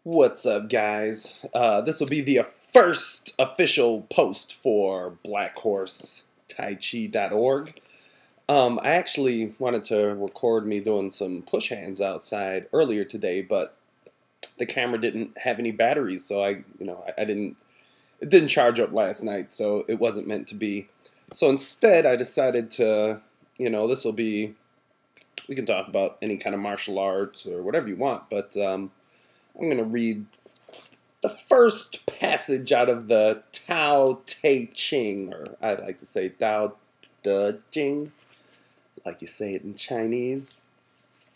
What's up, guys? This will be the first official post for blackhorsetaichi.org. I actually wanted to record me doing some push hands outside earlier today, but the camera didn't have any batteries, so I didn't. It didn't charge up last night, so it wasn't meant to be. So instead, I decided to, this will be. We can talk about any kind of martial arts or whatever you want, but I'm going to read the first passage out of the Tao Te Ching, or I like to say Tao Te Ching, like you say it in Chinese.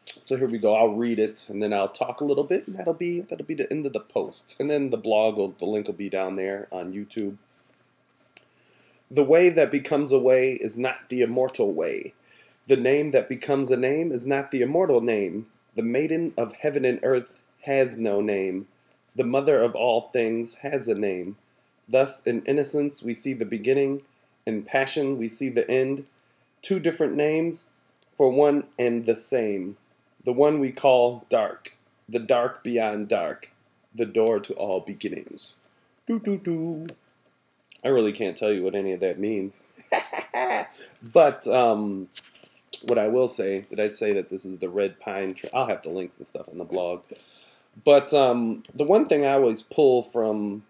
So here we go. I'll read it, and then I'll talk a little bit, and that'll be the end of the post. And then the link will be down there on YouTube. The way that becomes a way is not the immortal way. The name that becomes a name is not the immortal name. The maiden of heaven and earth has no name. The mother of all things has a name. Thus, in innocence we see the beginning, in passion we see the end. Two different names for one and the same. The one we call dark, the dark beyond dark, the door to all beginnings. Doo doo doo. I really can't tell you what any of that means. But what I will say, did I say that this is the red pine tree? I'll have the links and stuff on the blog. But the one thing I always pull from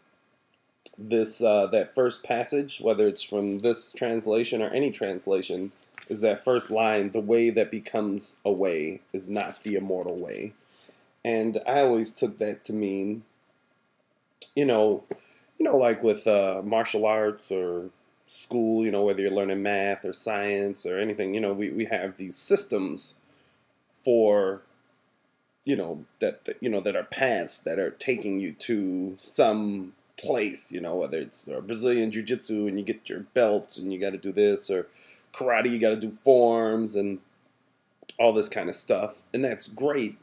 this that first passage, whether it's from this translation or any translation, is that first line: "The way that becomes a way is not the immortal way." And I always took that to mean, like with martial arts or school, whether you're learning math or science or anything, we have these systems for that are paths that are taking you to some place, whether it's Brazilian jiu-jitsu and you get your belts and you got to do this, or karate, you got to do forms and all this kind of stuff, and that's great.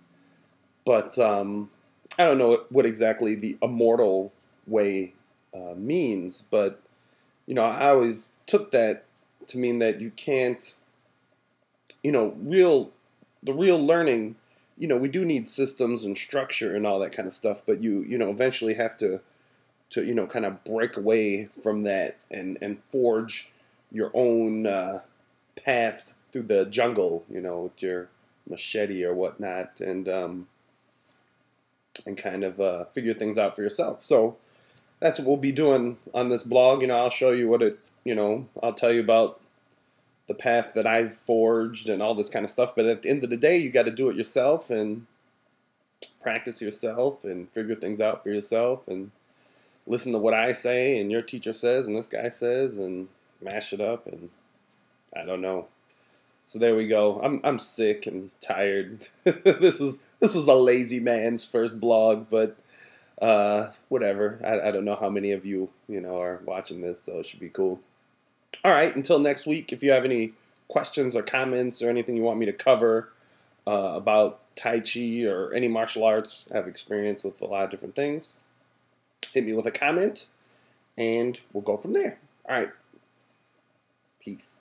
But I don't know what exactly the immortal way means, but I always took that to mean that you can't, the real learning. We do need systems and structure and all that kind of stuff, but you eventually have to kind of break away from that and forge your own path through the jungle, with your machete or whatnot, and kind of figure things out for yourself. So that's what we'll be doing on this blog. I'll show you what it, I'll tell you about the path that I've forged and all this kind of stuff. But at the end of the day, you got to do it yourself and practice yourself and figure things out for yourself and listen to what I say and your teacher says and this guy says and mash it up, and I don't know. So there we go. I'm sick and tired. This was a lazy man's first blog, but whatever. I don't know how many of you are watching this, so it should be cool. All right, until next week, if you have any questions or comments or anything you want me to cover about Tai Chi or any martial arts, I have experience with a lot of different things, hit me with a comment, and we'll go from there. All right, peace.